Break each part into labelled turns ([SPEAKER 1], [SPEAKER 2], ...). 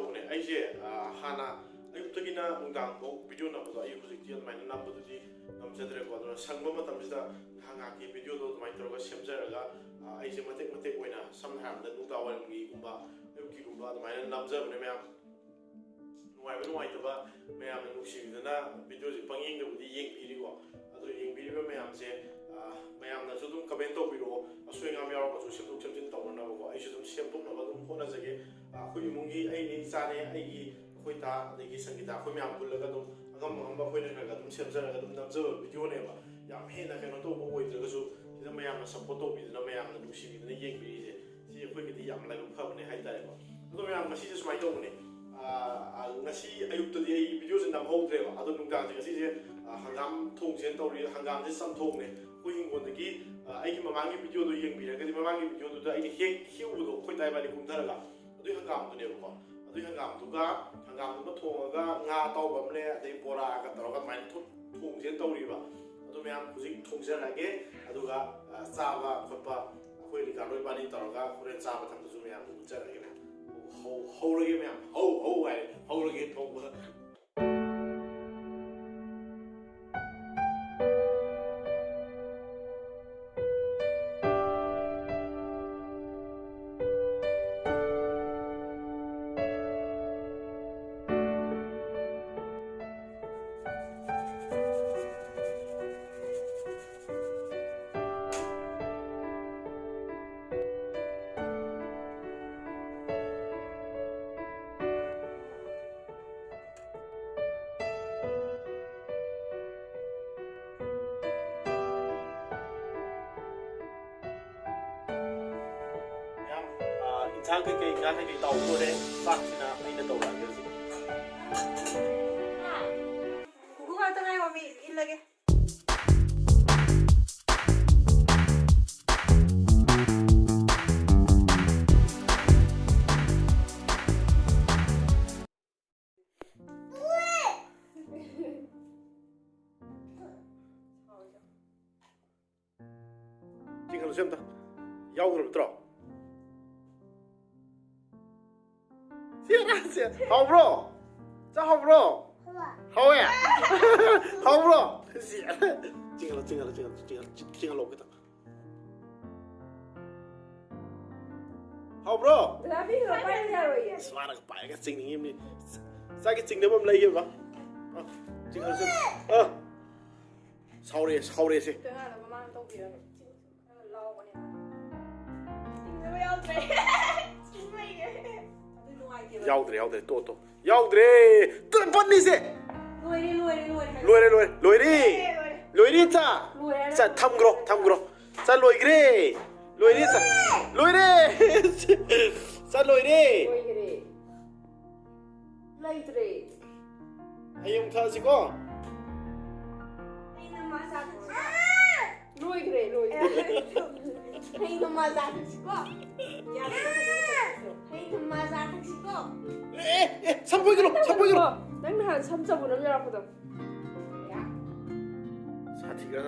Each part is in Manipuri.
[SPEAKER 1] ꯇꯧꯕꯅꯦ ꯑꯩꯁꯦ ꯍꯥꯟꯅ ꯑꯌꯨꯛꯇꯒꯤꯅ ꯅꯨꯡꯗꯥꯡꯐꯥꯎ ꯚꯤꯗꯤꯑꯣ ꯅꯝꯕꯗꯣ ꯑꯩ ꯍꯧꯖꯤꯛꯇꯤ ꯑꯗꯨꯃꯥꯏꯅ ꯅꯝꯕꯗꯨꯗꯤ ꯉꯝꯖꯗ꯭ꯔꯦꯀꯣ ꯑꯗꯨꯅ ꯁꯪꯕ ꯃꯇꯝꯁꯤꯗ ꯉꯥꯏꯍꯥꯛꯀꯤ ꯚꯤꯗꯤꯑꯣꯗꯣ ꯑꯗꯨꯃꯥꯏꯅ ꯇꯧꯔꯒ ꯁꯦꯝꯖꯔꯒ ꯑꯩꯁꯦ ꯃꯇꯦꯛ ꯃꯇꯦꯛ ꯑꯣꯏꯅ ꯁꯝꯅ ꯍꯥꯏꯔꯕꯗ ꯅꯨꯡꯗꯥꯡꯋꯥꯏꯔꯝꯒꯤꯒꯨꯝꯕ ꯑꯌꯨꯛꯀꯤꯒꯨꯝꯕ ꯑꯗꯨꯃꯥꯏꯅ ꯅꯝꯖꯕꯅꯦ ꯃꯌꯥꯝ ꯅꯨꯡꯉꯥꯏꯕ ꯅꯨꯡꯉꯥꯏꯇꯕ ꯃꯌꯥꯝꯅ ꯅꯨꯡꯁꯤꯕꯤꯗꯅ ꯚꯤꯗꯤꯑꯣꯁꯦ ꯄꯪꯌꯦꯡꯗꯕꯨꯗꯤ ꯌꯦꯡꯕꯤꯔꯤꯀꯣ ꯑꯗꯣ ꯌꯦꯡꯕꯤꯔꯤꯕ ꯃꯌꯥꯝꯁꯦ ꯃꯌꯥꯝꯅꯁꯨ ꯑꯗꯨꯝ ꯀꯃꯦꯟ ꯇꯧꯕꯤꯔꯛꯑꯣ ꯑꯁꯣꯏ ꯑꯉꯥꯝ ꯌꯥꯎꯔꯒꯁꯨ ꯁꯦꯝꯗꯣꯛ ꯁꯦꯝꯖꯤꯟ ꯇꯧꯅꯅꯕꯀꯣ ꯑꯩꯁꯨ ꯑꯗꯨꯝ ꯁꯦꯝꯗꯣꯛꯅꯕ ꯑꯗꯨꯝ ꯍꯣꯠꯅꯖꯒꯦ ꯑꯩꯈꯣꯏ ꯏꯃꯨꯡꯒꯤ ꯑꯩꯒꯤ ꯏꯆꯥꯅꯦ ꯑꯩꯒꯤ ꯑꯩꯈꯣꯏ ꯗꯥ ꯑꯗꯒꯤ ꯁꯪꯒꯤꯇꯥ ꯑꯩꯈꯣꯏ ꯃꯌꯥꯝ ꯄꯨꯜꯂꯒ ꯑꯗꯨꯝ ꯑꯉꯝ ꯑꯉꯝꯕ ꯑꯩꯈꯣꯏꯅ ꯈꯔ ꯑꯗꯨꯝ ꯁꯦꯝꯖꯔꯒ ꯑꯗꯨꯝ ꯅꯝꯖꯕ ꯚꯤꯗꯤꯑꯣꯅꯦꯕ ꯌꯥꯝ ꯍꯦꯟꯅ ꯀꯩꯅꯣ ꯇꯧꯕ ꯑꯣꯏꯗ꯭ꯔꯒꯁꯨ ꯁꯤꯗ ꯃꯌꯥꯝꯅ ꯁꯞꯄꯣꯔꯠ ꯇꯧꯕꯤꯗꯅ ꯃꯌꯥꯝꯅ ꯅꯨꯡꯁꯤꯕꯤꯗꯅ ꯌꯦꯡꯕꯤꯔꯤꯁꯦ ꯁꯤ ꯑꯩꯈꯣꯏꯒꯤꯗꯤ ꯌꯥꯝ ꯂꯥꯏꯕꯛ ꯐꯕꯅꯦ ꯍꯥꯏꯇꯥꯔꯦꯀꯣ ꯑꯗꯣ ꯃꯌꯥꯝ ꯉꯁꯤꯁꯦ ꯁꯨꯃꯥꯏꯅ ꯇꯧꯕꯅꯦ ꯉꯁꯤ ꯑꯌꯨꯛꯇꯗꯤ ꯑꯩ ꯚꯤꯗꯤꯑꯣꯁꯦ ꯅꯝꯍꯧꯗ꯭ꯔꯦꯕ ꯑꯗꯣ ꯅꯨꯡꯗꯥꯡꯁꯦ ꯉꯁꯤꯁꯦ ꯍꯪꯒꯥꯝ ꯊꯣꯡꯁꯦꯅ ꯇꯧꯔꯤ ꯍꯪꯒꯥꯝꯁꯦ ꯆꯝꯊꯣꯡꯅꯦ ꯑꯩꯈꯣꯏ ꯍꯤꯡꯒꯣꯜꯗꯒꯤ ꯑꯩꯒꯤ ꯃꯃꯥꯡꯒꯤ ꯚꯤꯗꯤꯑꯣꯗꯣ ꯌꯦꯡꯕꯤꯔꯒꯗꯤ ꯃꯃꯥꯡꯒꯤ ꯚꯤꯗꯤꯑꯣꯗꯨꯗ ꯑꯩꯅ ꯍꯦꯛꯎꯕꯗꯣ ꯑꯩꯈꯣꯏ ꯇꯥꯏꯕꯥꯅꯤ ꯀꯨꯝꯊꯔꯒ ꯑꯗꯨꯒꯤ ꯍꯪꯒꯥꯝꯗꯨꯅꯦꯕꯀꯣ ꯑꯗꯨꯒꯤ ꯍꯪꯒꯥꯝꯗꯨꯒ ꯊꯣꯡꯉꯒ ꯉꯥ ꯑꯇꯥꯎꯕ ꯑꯃꯅꯦ ꯑꯗꯩ ꯕꯣꯔꯥꯒ ꯇꯧꯔꯒ ꯑꯗꯨꯃꯥꯏꯅ ꯊꯣꯡꯁꯦꯅ ꯇꯧꯔꯤꯕ ꯑꯗꯨ ꯃꯌꯥꯝ ꯍꯧꯖꯤꯛ ꯊꯣꯡꯖꯔꯛꯑꯒꯦ ꯑꯗꯨꯒ ꯆꯥꯕ ꯈꯣꯠꯄ ꯑꯩꯈꯣꯏ ꯂꯤꯀꯥꯔꯗ ꯏꯕꯥꯅꯤ ꯇꯧꯔꯒ ꯍꯣꯔꯦꯟ ꯆꯥꯕ ꯃꯇꯝꯗꯁꯨ ꯃꯌꯥꯝ ꯎꯠꯆꯔꯛꯑꯒꯦ ꯃꯌꯥꯝ ꯍꯧꯔꯒꯦ ꯃꯌꯥꯝ ꯍꯧ ꯍꯥꯏꯔꯦ ꯍꯧꯔꯒꯦ ꯊꯣꯡꯕꯗ ꯏꯟꯁꯥꯡ ꯀꯩꯀꯩ ꯉꯥ ꯀꯩꯀꯩ ꯇꯥꯎꯗꯣꯔꯦ ꯆꯥꯛꯁꯤꯅ ꯑꯩꯅ ꯇꯧꯔꯛꯑꯒꯦ ꯍꯧꯖꯤꯛ
[SPEAKER 2] ꯀꯨꯀꯨ ꯉꯥꯛꯇ ꯉꯥꯏꯌꯣ ꯃꯤ ꯏꯜꯂꯒꯦ
[SPEAKER 1] ꯆꯤꯡꯍꯜꯂꯨꯁꯦ ꯑꯝꯇ ꯌꯥꯎꯗ꯭ꯔꯕ ꯅꯠꯇ꯭ꯔꯣ ꯁꯤ ꯍꯥꯎꯕ꯭ꯔꯣ ꯆꯥ ꯍꯥꯎꯕ꯭ꯔꯣ ꯍꯥꯎꯋꯦ ꯍꯥꯎꯕ꯭ꯔꯣ ꯆꯤꯡꯍꯜꯂꯣ ꯈꯤꯇꯪ ꯍꯥꯎꯕ꯭ꯔꯣ ꯃꯥꯅꯒ ꯄꯥꯏꯔꯒ ꯆꯤꯡꯅꯤꯡꯉꯤꯕꯅꯤ ꯆꯥꯒꯤ ꯆꯤꯡꯅꯕ ꯑꯃ ꯂꯩꯌꯦꯕ ꯆꯤꯡꯍꯜꯂꯨꯁꯦ ꯁꯥꯎꯔꯦꯁꯦ ꯌꯥꯎꯗ꯭ꯔꯦ ꯇꯣ ꯌꯥꯎꯗ꯭ꯔꯦ ꯄꯠꯂꯤꯁꯦ ꯂꯣꯏꯔꯦ ꯆꯥ ꯊꯝꯈ꯭ꯔꯣ ꯆꯥ ꯂꯣꯏꯈ꯭ꯔꯦ ꯂꯣꯏꯔꯦ ꯆꯥ ꯂꯣꯏꯔꯦ ꯆꯥ ꯂꯣꯏꯔꯦ
[SPEAKER 2] ꯂꯩꯇ꯭ꯔꯦ
[SPEAKER 1] ꯍꯌꯦꯡ ꯊꯛꯑꯁꯤꯀꯣ
[SPEAKER 2] ꯂꯣꯏꯈ꯭ꯔꯦ ꯍꯩ ꯅꯣꯡꯃ ꯆꯥꯊꯛꯁꯤꯀꯣ ꯍꯩ ꯅꯣꯡꯃ ꯆꯥꯊꯛꯁꯤꯀꯣ
[SPEAKER 1] ꯁꯝꯄꯣꯏꯒꯅꯨ
[SPEAKER 2] ꯅꯪ ꯅꯍꯥꯟ ꯁꯝ ꯆꯕꯨꯟ ꯑꯃ ꯌꯥꯎꯔꯛꯄꯗꯣ
[SPEAKER 1] 사티가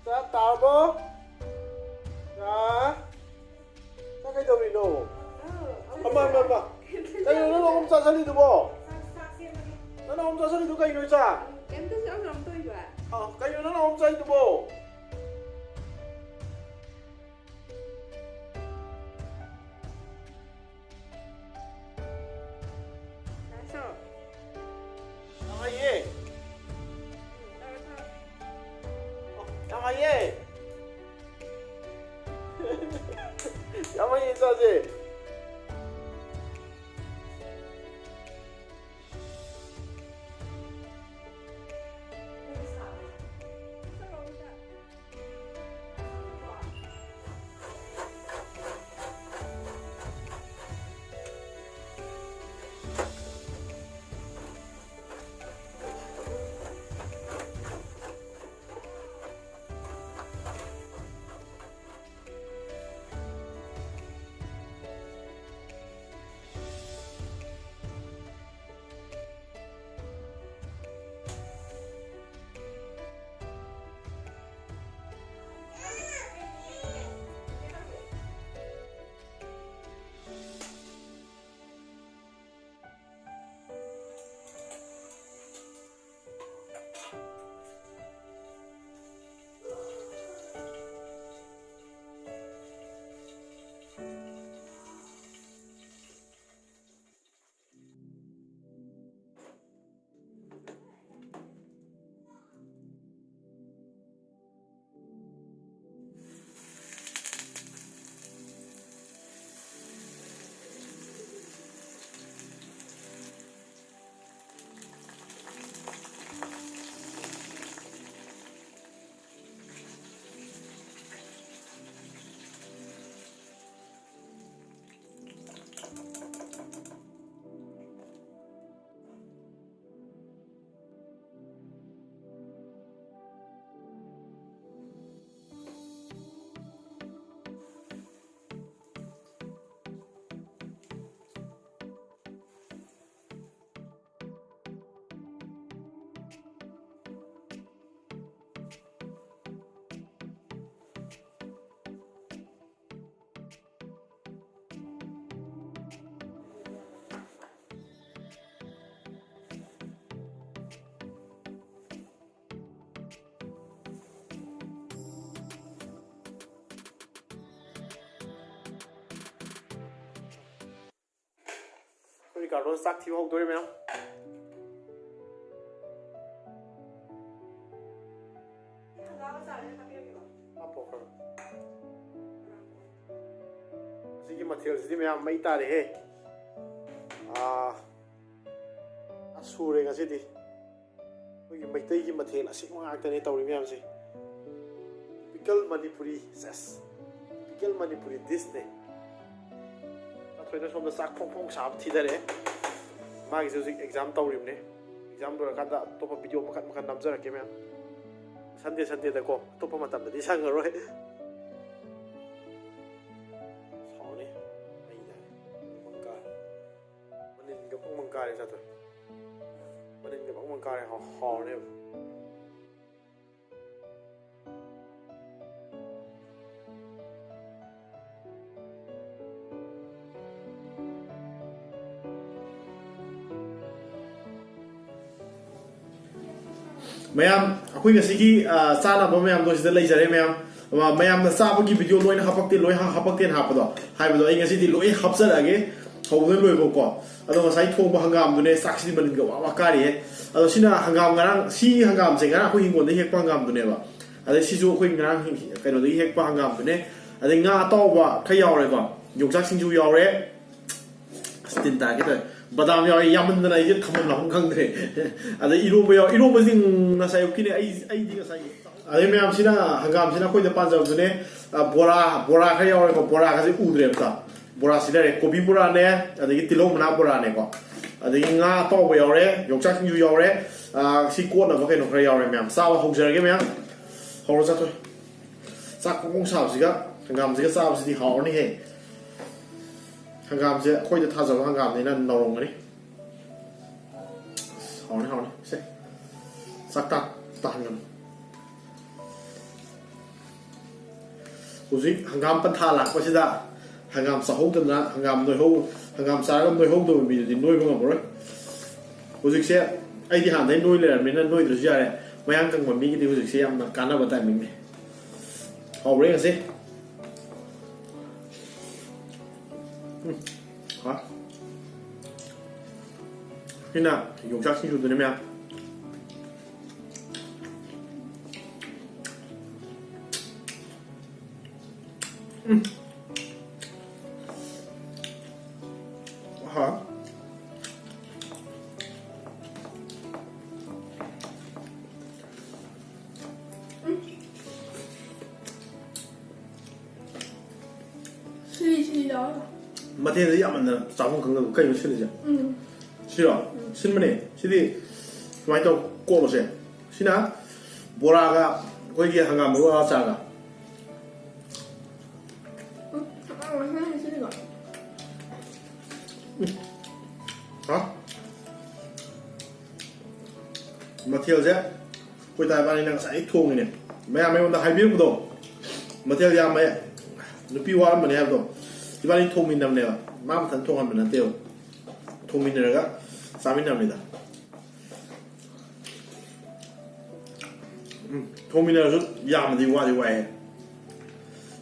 [SPEAKER 1] 자, 따보. 자, kailangan. 엄마. 자, 이거 너무 싸살리도 뭐. 난 ꯅꯪꯅ ꯑꯍꯨꯝ ꯆꯥꯁꯤꯜꯂꯤꯗꯨ ꯀꯩꯅꯣ ꯏꯆꯥ?
[SPEAKER 2] ꯀꯩꯝꯇꯁꯨ ꯌꯥꯎꯗ꯭ꯔꯕ ꯇꯧꯏꯕ.
[SPEAKER 1] ꯀꯩꯅꯣ ꯅꯪꯅ ꯑꯍꯨꯝ ꯆꯥꯏꯗꯨꯕꯣ?
[SPEAKER 2] Nasıl?
[SPEAKER 1] Yam ꯍꯩꯌꯦ.
[SPEAKER 2] Tamam.
[SPEAKER 1] ꯌꯥꯝ ꯍꯩꯌꯦ. ꯌꯥꯝ ꯍꯩꯌꯦ ꯏꯆꯥꯁꯦ. Ricardo ꯆꯥꯛ ꯊꯤꯕ ꯍꯧꯗꯣꯔꯦ ꯃꯌꯥꯝ. ꯍꯥꯞꯄꯣ ꯈꯔ. ꯑꯁꯤꯒꯤ ꯃꯊꯦꯜꯁꯤꯗꯤ ꯃꯌꯥꯝ ꯃꯩ ꯇꯥꯔꯦꯍꯦ. ꯁꯨꯔꯦ ꯉꯁꯤꯗꯤ. ꯑꯩꯈꯣꯏꯒꯤ ꯃꯩꯇꯩꯒꯤ ꯃꯊꯦꯜ ꯑꯁꯤꯒꯨꯝꯕ ꯉꯥꯛꯇꯅꯦ ꯇꯧꯔꯤ ꯃꯌꯥꯝꯁꯦ. ꯇꯤꯄꯤꯀꯦꯜ ꯃꯅꯤꯄꯨꯔꯤ ꯇꯤꯄꯤꯀꯦꯜ ꯃꯅꯤꯄꯨꯔꯤ ꯗꯤꯁꯅꯦ. ꯑꯩꯈꯣꯏꯅ ꯁꯣꯝꯗ ꯆꯥꯛ ꯐꯣꯡ ꯐꯣꯡ ꯁꯥꯕ ꯊꯤꯗꯔꯛꯑꯦ. ꯃꯥꯒꯤꯁꯦ ꯍꯧꯖꯤꯛ ꯑꯦꯛꯖꯥꯝ ꯇꯧꯔꯤꯕꯅꯦ. ꯑꯦꯛꯖꯥꯝ ꯂꯣꯏꯔꯀꯥꯟꯗ ꯑꯇꯣꯞꯄ ꯚꯤꯗꯤꯑꯣ ꯃꯈꯜ ꯃꯈꯜ ꯅꯝꯖꯔꯛꯀꯦ ꯃꯌꯥꯝ. ꯁꯟꯗꯦꯗꯀꯣ ꯑꯇꯣꯞꯄ ꯃꯇꯝꯗꯗꯤ ꯁꯪꯉꯔꯣꯏ. ꯁꯥꯎꯅꯤ ꯑꯩꯅ ꯃꯪ ꯀꯥꯔꯦ. ꯃꯅꯤꯟꯒ ꯃꯪ ꯀꯥꯔꯦ ꯆꯥꯊꯣꯏ. ꯃꯅꯤꯟꯒ ꯃꯪ ꯀꯥꯔꯦ ꯍꯥꯎꯔꯅꯦꯕ. ꯃꯌꯥꯝ ꯑꯩꯈꯣꯏ ꯉꯁꯤꯒꯤ ꯆꯥꯅꯕ ꯃꯌꯥꯝꯗꯣ ꯁꯤꯗ ꯂꯩꯖꯔꯦ ꯃꯌꯥꯝ. ꯃꯌꯥꯝꯅ ꯆꯥꯕꯒꯤ ꯚꯤꯗꯤꯑꯣ ꯂꯣꯏꯅ ꯍꯥꯄꯛꯇꯦꯅ ꯍꯥꯏꯕꯗꯣ ꯑꯩ ꯉꯁꯤꯗꯤ ꯂꯣꯏ ꯍꯥꯞꯆꯔꯛꯑꯒꯦ ꯍꯧꯕꯗ ꯂꯣꯏꯕꯀꯣ. ꯑꯗꯣ ꯉꯁꯥꯏ ꯊꯣꯡꯕ ꯍꯪꯒꯥꯝꯗꯨꯅꯦ ꯆꯥꯛꯁꯤꯗꯤ ꯃꯅꯤꯟꯒ ꯋꯥ ꯀꯥꯔꯤꯌꯦ. ꯑꯗꯣ ꯁꯤꯅ ꯍꯪꯒꯥꯝ ꯁꯤ ꯍꯪꯒꯥꯝꯁꯦ ꯉꯔꯥꯡ ꯑꯩꯈꯣꯏ ꯍꯤꯡꯒꯣꯜꯗ ꯍꯦꯛꯄ ꯍꯪꯒꯥꯝꯗꯨꯅꯦꯕ. ꯑꯗꯩ ꯁꯤꯁꯨ ꯑꯩꯈꯣই ꯉꯔꯥꯡ ꯀꯩꯅꯣꯗꯒꯤ ꯍꯦꯛꯄ ꯍꯪꯒꯥꯝꯗꯨꯅꯦ. ꯑꯗꯩ ꯉꯥ ꯑꯇꯥꯎꯕ ꯈꯔ ꯌꯥꯎꯔꯦꯀꯣ. ꯌꯣꯡꯆꯥꯛ ꯁꯤꯡꯖꯨ ꯌꯥꯎꯔꯦ. ꯇꯤꯟ ꯇꯥꯒꯦ ꯇꯧꯋꯦ. ꯕꯗꯥꯝ ꯌꯥꯎꯔꯦ. ꯌꯥꯝꯃꯟꯗꯅ ꯑꯩꯁꯦ ꯊꯝꯐꯝ ꯂꯥꯛꯐꯝ ꯈꯪꯗ꯭ꯔꯦ. ꯑꯗꯩ ꯏꯔꯣꯝꯕ ꯌꯥꯎꯔꯦ. ꯏꯔꯣꯝꯕꯁꯤ ꯉꯁꯥꯏ ꯑꯌꯨꯛꯀꯤꯅꯦ ꯑꯩꯗꯤ ꯉꯁꯥꯏ. ꯑꯗꯩ ꯃꯌꯥꯝꯁꯤꯅ ꯍꯪꯒꯥꯝꯁꯤꯅ ꯑꯩꯈꯣꯏꯗ ꯄꯥꯟꯖꯕꯗꯨꯅꯦ. ꯕꯣꯔꯥ ꯈꯔ ꯌꯥꯎꯔꯦꯀꯣ. ꯕꯣꯔꯥꯒꯁꯦ ꯎꯗ꯭ꯔꯦ ꯑꯝꯇ. ꯕꯣꯔꯥ ꯁꯤꯗꯔꯦ. ꯀꯣꯕꯤ ꯕꯣꯔꯥꯅꯦ. ꯑꯗꯒꯤ ꯇꯤꯜꯍꯧ ꯃꯅꯥ ꯕꯣꯔꯥꯅꯦꯀꯣ. ꯑꯗꯒꯤ ꯉꯥ ꯑꯇꯥꯎꯕ ꯌꯥꯎꯔꯦ. ꯌꯣꯡꯆꯥꯛ ꯁꯤꯡꯖꯨ ꯌꯥꯎꯔꯦ. ꯁꯤ ꯀꯣꯠꯅꯕ ꯀꯩꯅꯣ ꯈꯔ ꯌꯥꯎꯔꯦ ꯃꯌꯥꯝ. ꯆꯥꯕ ꯍꯧꯖꯔꯒꯦ ꯃꯌꯥꯝ. ꯍꯧꯔ ꯆꯥꯊꯣꯏ. ꯆꯥꯛ ꯐꯣꯡ ꯁꯥꯕꯁꯤꯒ ꯍꯪꯒꯥꯝꯁꯤꯒ ꯆꯥꯕꯁꯤꯗꯤ ꯍꯥꯎꯔꯅꯤꯍꯦ. ꯍꯪꯒꯥꯝꯁꯦ ꯑꯩꯈꯣꯏꯗ ꯊꯥꯖꯕ ꯍꯪꯒꯥꯝꯅꯤꯅ ꯅꯧꯔꯝꯒꯅꯤ. ꯍꯥꯎꯔꯅꯤ ꯁꯦ ꯆꯥꯛ ꯇꯥꯍꯟꯒꯅꯨ. ꯍꯧꯖꯤꯛ ꯍꯪꯒꯥꯝ ꯄꯟꯊꯥ ꯂꯥꯛꯄꯁꯤꯗ ꯍꯪꯒꯥꯝ ꯆꯥꯍꯧꯗꯅ ꯍꯪꯒꯥꯝ ꯆꯥꯔꯒ ꯅꯣꯏꯍꯧꯗꯕ ꯃꯤꯗꯨꯗꯤ ꯅꯣꯏꯕ ꯉꯝꯃꯔꯣꯏ. ꯍꯧꯖꯤꯛꯁꯦ ꯑꯩꯗꯤ ꯍꯥꯟꯅꯗꯩ ꯅꯣꯏ ꯂꯩꯔꯕꯅꯤꯅ ꯅꯣꯏꯗ꯭ꯔꯁꯨ ꯌꯥꯔꯦ ꯃꯌꯥꯡ ꯀꯪꯕ ꯃꯤꯒꯤꯗꯤ ꯍꯧꯖꯤꯛꯁꯦ ꯌꯥꯝꯅ ꯀꯥꯟꯅꯕ ꯇꯥꯏꯃꯤꯡꯅꯦ ꯍꯥꯎꯕ꯭ꯔꯦ ꯉꯁꯤ ꯁꯤꯅ ꯌꯣꯡꯆꯥꯛ ꯁꯤꯡꯖꯨꯗꯨꯅꯦ ꯃꯌꯥꯝ
[SPEAKER 2] 시시요.
[SPEAKER 1] ꯃꯊꯦꯜꯁꯦ ꯌꯥꯝꯃꯟꯗꯅ ꯆꯥꯐꯝ ꯈꯪꯗꯕ ꯀꯩꯅꯣ ꯁꯤꯜꯂꯤꯁꯦ 시로 신문이 시디 많이 또 꼬로세 시나 보라가 거기에 한가 뭐가 자가
[SPEAKER 2] 하나 시는 거.
[SPEAKER 1] 어? 마티얼제 거기 다 많이 나가 사이 통이네 매야 매운다 할비부도 마티얼 야매 누피 와면 해도 이번에 통민남네가 마음탄 통하면 안 돼요 통민네가 싸민납니다 통민네가 야만디 와디 와해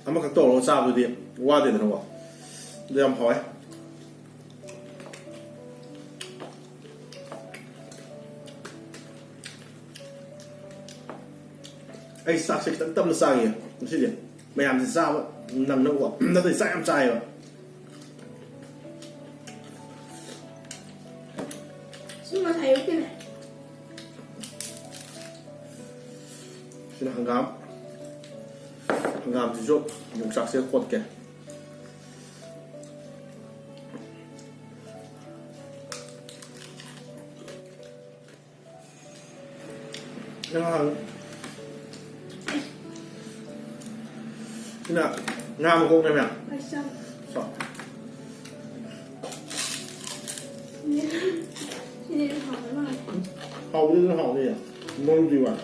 [SPEAKER 1] 아마 각도 얼어 싸부디 와야 되는 거 근데 한번 봐요 ấy sao sẽ tâm nó sao vậy không biết gì mày làm thì sao vậy nằm nó của nó thì sai em sai rồi
[SPEAKER 2] 신문 다 여기네.
[SPEAKER 1] xin hàng gam thì giúp dùng sạc sẽ quật kìa nhưng mà thế nào nga một con em ạ
[SPEAKER 2] 맛있어.
[SPEAKER 1] sao
[SPEAKER 2] 신이 하나.
[SPEAKER 1] hầu như nó hầu đi à ngon gì vậy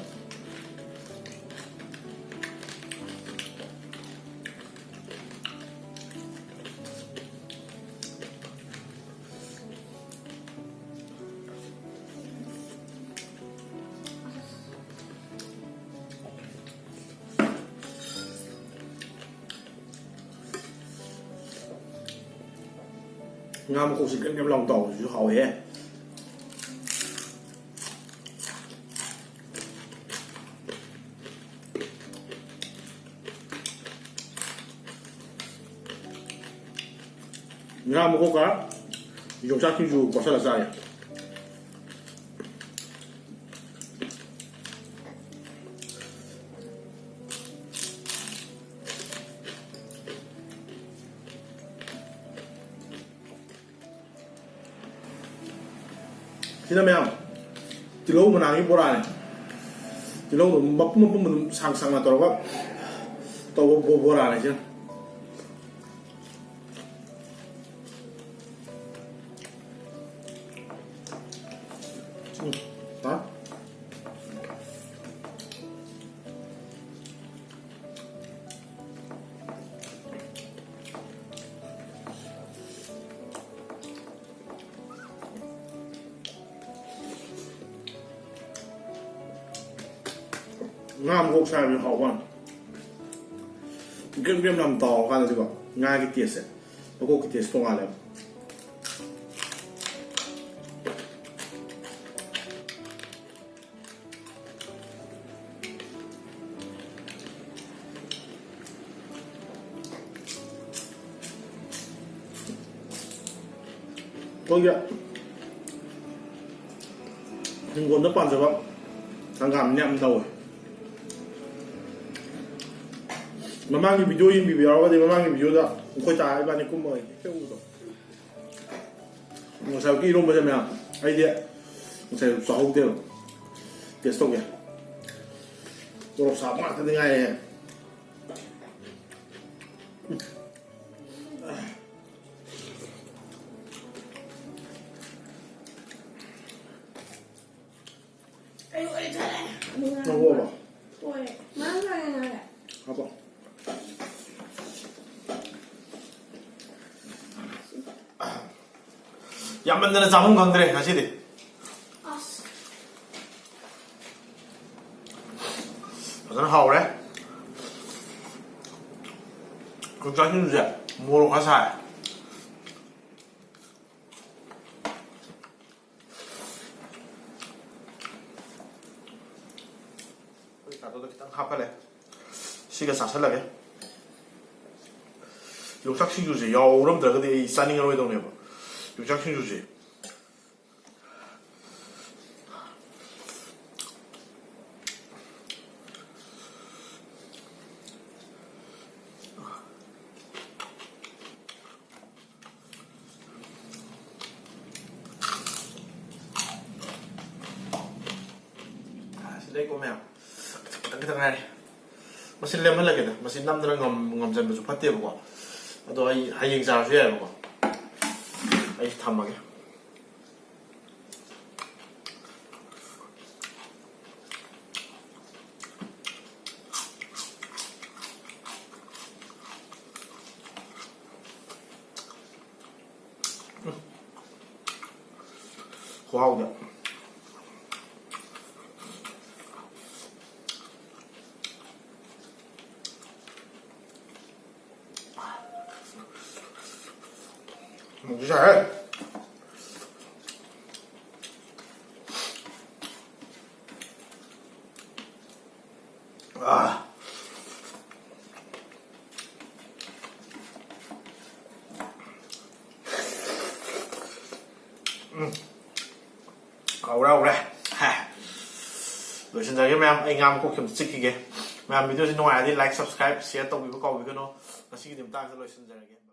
[SPEAKER 1] nga một cục xịt em lòng tàu chứ hầu ấy nga một cục cá dùng sát khi dù có sao là sao vậy 지나면 들어오면 안 입보라네 들어오면 막뿜뿜뿜 상상나 떨어가 또 뭐라네 지금 다 ngam gốc sai với họ quan game game làm tàu quan là gì vậy ngay cái tiệt sẽ nó có cái tiệt không ai làm có gì ạ nhưng còn nước bàn rồi không thằng gặm nhậm đầu mamang이 비디오인 비비 여러 가지 mamang이 비디오다 거의 다 이반이 꿈뭐 해우도 뭐 사기 이런 거 되면 아이디어 saya sahur dia besok ya terus sama ketinggalan ya
[SPEAKER 2] 뭐 봐. 뭐해? 만나야 나래.
[SPEAKER 1] 봐봐 양 만드는 자문 건드래 다시 돼 저는 하오래. 극장 힘주제 뭐로 가사. 나도 이렇게 딱 합하래. 시계 사살라게. 육삭 신주제. 야, 오름들 근데 이 싸닝을 왜 동네 봐. 육삭 신주제. Đây cô mèo cái thằng này mà xin lem hết là kìa mà xin năm nó ngầm dần mà chụp phát tiêu của tôi hay nhìn sao chứ của ấy thầm mà kìa wow kìa 먹기 잘해. 아. Ủa ha. Rồi xin chào các em, anh em cũng kiểm tra kỹ kìa. Mà video trên ngoài thì like, subscribe, share tổng video câu video nó. Nó xin tìm ta sẽ lời xin chào các em.